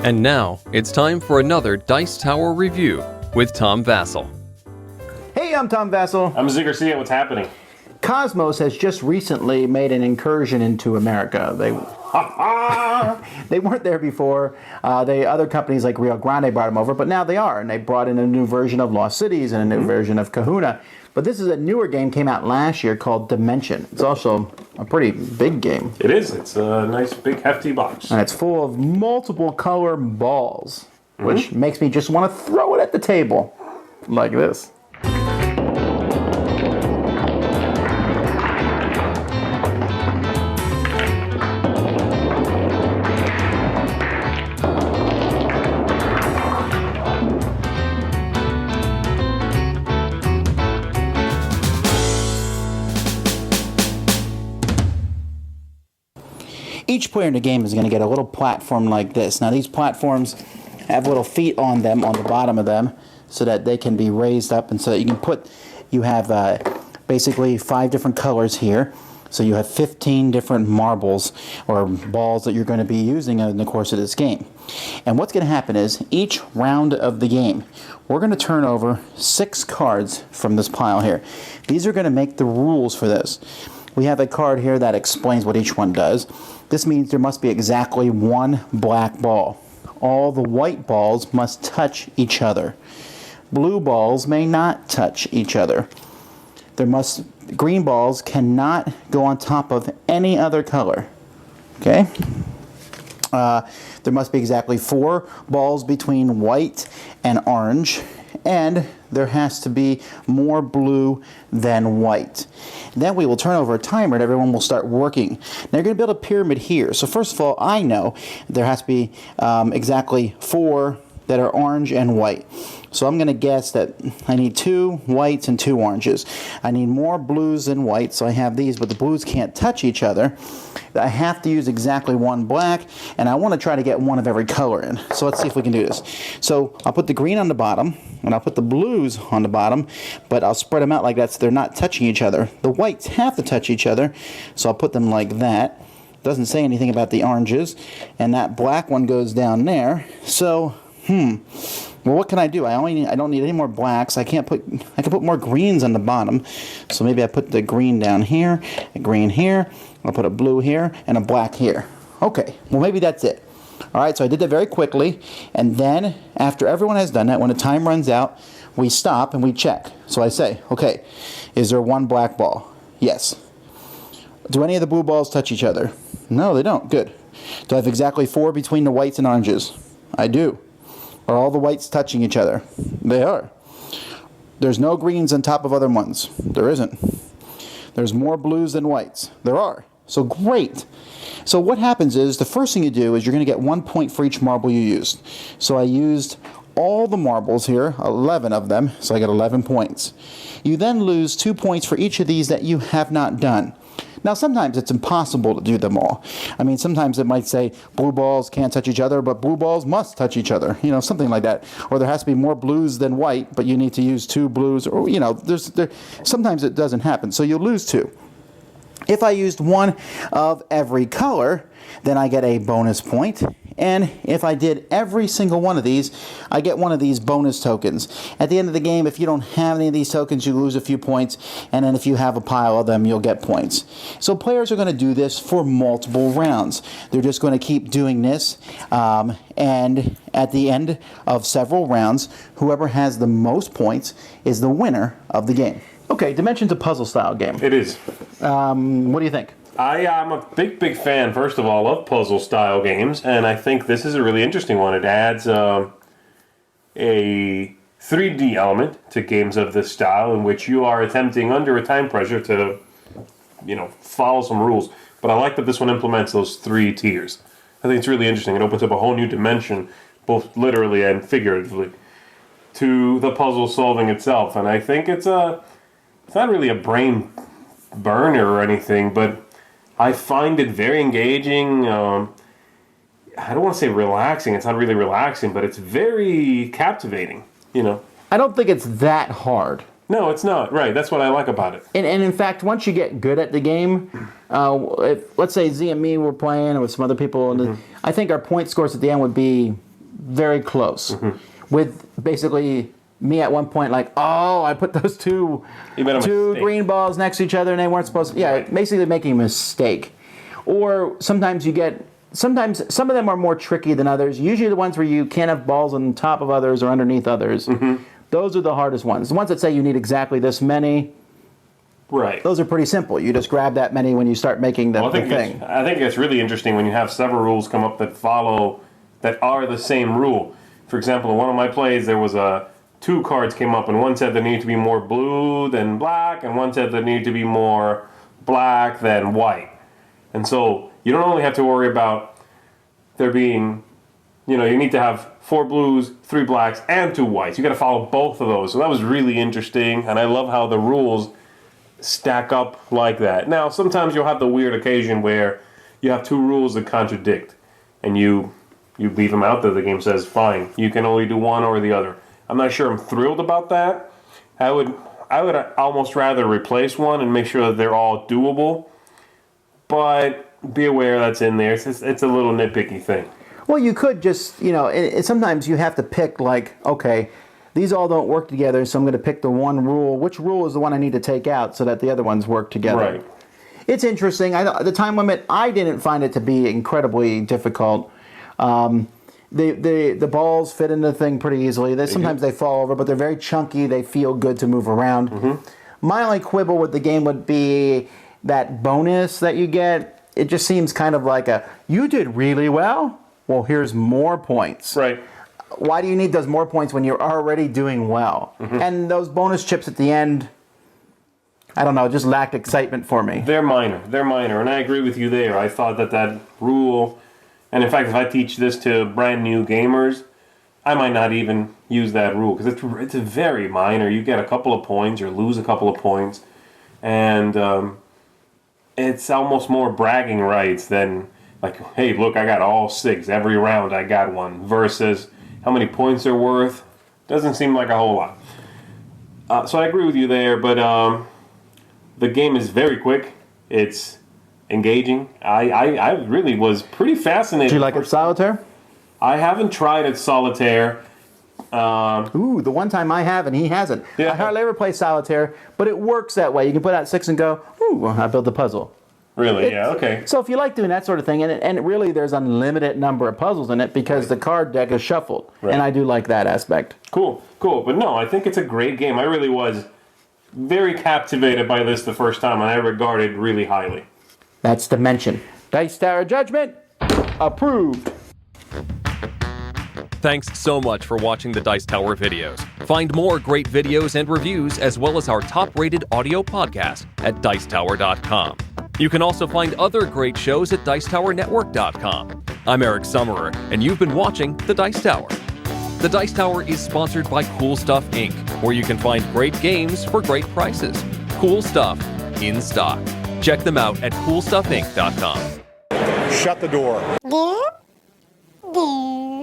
And now, it's time for another Dice Tower review with Tom Vassell. Hey, I'm Tom Vassell. I'm Zig Garcia. What's happening? Cosmos has just recently made an incursion into America. They weren't there before. Other companies like Rio Grande brought them over, but now they are, and they brought in a new version of Lost Cities and a new version of Kahuna. But this is a newer game, came out last year, called Dimension. It's also a pretty big game. It is. It's a nice, big, hefty box. And it's full of multiple color balls, which makes me just want to throw it at the table, like this. Each player in the game is going to get a little platform like this. Now these platforms have little feet on them, on the bottom of them, so that they can be raised up, and so that you have basically 5 different colors here. So you have 15 different marbles or balls that you're going to be using in the course of this game. And what's going to happen is each round of the game, we're going to turn over 6 cards from this pile here. These are going to make the rules for this. We have a card here that explains what each one does. This means there must be exactly 1 black ball. All the white balls must touch each other. Blue balls may not touch each other. Green balls cannot go on top of any other color. Okay? There must be exactly 4 balls between white and orange, and there has to be more blue than white. Then we will turn over a timer and everyone will start working. Now you're going to build a pyramid here. So first of all, I know there has to be exactly 4 that are orange and white. So I'm going to guess that I need 2 whites and 2 oranges. I need more blues than whites, so I have these, but the blues can't touch each other. I have to use exactly 1 black, and I want to try to get 1 of every color in. So let's see if we can do this. So I'll put the green on the bottom, and I'll put the blues on the bottom, but I'll spread them out like that so they're not touching each other. The whites have to touch each other, so I'll put them like that. Doesn't say anything about the oranges, and that black one goes down there. So, well, what can I do? I don't need any more blacks. I can put more greens on the bottom. So maybe I put the green down here, a green here. I'll put a blue here and a black here. Okay, well maybe that's it. All right, so I did that very quickly, and then after everyone has done that, when the time runs out, we stop and we check. So I say, okay, is there 1 black ball? Yes. Do any of the blue balls touch each other? No, they don't. Good. Do I have exactly 4 between the whites and oranges? I do. Are all the whites touching each other? They are. There's no greens on top of other ones. There isn't. There's more blues than whites. There are. So great. So what happens is, the first thing you do is you're going to get 1 point for each marble you used. So I used all the marbles here, 11 of them, so I got 11 points. You then lose 2 points for each of these that you have not done. Now, sometimes it's impossible to do them all. I mean, sometimes it might say blue balls can't touch each other, but blue balls must touch each other. You know, something like that. Or there has to be more blues than white, but you need to use 2 blues. Or, you know, sometimes it doesn't happen, so you'll lose 2. If I used 1 of every color, then I get a bonus point. And if I did every single one of these, I get 1 of these bonus tokens. At the end of the game, if you don't have any of these tokens, you lose a few points. And then if you have a pile of them, you'll get points. So players are going to do this for multiple rounds. They're just going to keep doing this. And at the end of several rounds, whoever has the most points is the winner of the game. Okay, Dimension's a puzzle-style game. It is. What do you think? I'm a big fan, first of all, of puzzle-style games, and I think this is a really interesting one. It adds a 3D element to games of this style, in which you are attempting, under a time pressure, to, follow some rules. But I like that this one implements those 3 tiers. I think it's really interesting. It opens up a whole new dimension, both literally and figuratively, to the puzzle solving itself. And I think it's not really a brain burner or anything, but I find it very engaging. I don't want to say relaxing. It's not really relaxing, but it's very captivating, I don't think it's that hard. No, it's not. Right, that's what I like about it. And in fact, once you get good at the game, if, let's say Z and me were playing, or with some other people, and I think our point scores at the end would be very close. With basically me at one point like, oh, I put those two You made a mistake. green balls next to each other and they weren't supposed to. Yeah, Right. basically making a mistake. Or sometimes sometimes some of them are more tricky than others. Usually the ones where you can't have balls on top of others or underneath others. Those are the hardest ones. The ones that say you need exactly this many, Right. those are pretty simple. You just grab that many when you start making the Well, thing. I think it's really interesting when you have several rules come up that are the same rule. For example, in one of my plays, there was two cards came up, and one said there needed to be more blue than black, and one said there needed to be more black than white. And so you don't only have to worry about there being, you need to have 4 blues, 3 blacks, and 2 whites. You got to follow both of those. So that was really interesting, and I love how the rules stack up like that. Now, sometimes you'll have the weird occasion where you have 2 rules that contradict, and you leave them out there. The game says, fine, you can only do one or the other. I'm not sure I'm thrilled about that. I would almost rather replace one and make sure that they're all doable, but be aware that's in there. It's a little nitpicky thing. Well, you could just, sometimes you have to pick like, okay, these all don't work together, so I'm going to pick the one rule. Which rule is the one I need to take out so that the other ones work together? Right. It's interesting. The time limit, I didn't find it to be incredibly difficult. The balls fit into the thing pretty easily. Sometimes they fall over, but they're very chunky. They feel good to move around. My only quibble with the game would be that bonus that you get. It just seems kind of like you did really well. Well, here's more points. Right. Why do you need those more points when you're already doing well? And those bonus chips at the end, I don't know, just lacked excitement for me. They're minor, and I agree with you there. I thought that rule, and in fact, if I teach this to brand new gamers, I might not even use that rule because it's very minor. You get a couple of points or lose a couple of points, and it's almost more bragging rights than like, hey, look, I got all 6 every round. I got one versus how many points they're worth. Doesn't seem like a whole lot. So I agree with you there, but the game is very quick. It's engaging. I really was pretty fascinated. Do you like it solitaire? I haven't tried it solitaire. Ooh, the one time I have and he hasn't. Yeah. I hardly ever play solitaire, but it works that way. You can put out 6 and go, ooh, I built a puzzle. Really? Yeah, okay. So if you like doing that sort of thing, and really there's unlimited number of puzzles in it because the card deck is shuffled. Right. And I do like that aspect. Cool. But no, I think it's a great game. I really was very captivated by this the first time, and I regard it really highly. That's Dimension. Dice Tower Judgment, approved. Thanks so much for watching the Dice Tower videos. Find more great videos and reviews, as well as our top-rated audio podcast at Dicetower.com. You can also find other great shows at Dicetowernetwork.com. I'm Eric Summerer, and you've been watching The Dice Tower. The Dice Tower is sponsored by Cool Stuff Inc., where you can find great games for great prices. Cool stuff in stock. Check them out at CoolStuffInc.com. Shut the door. There.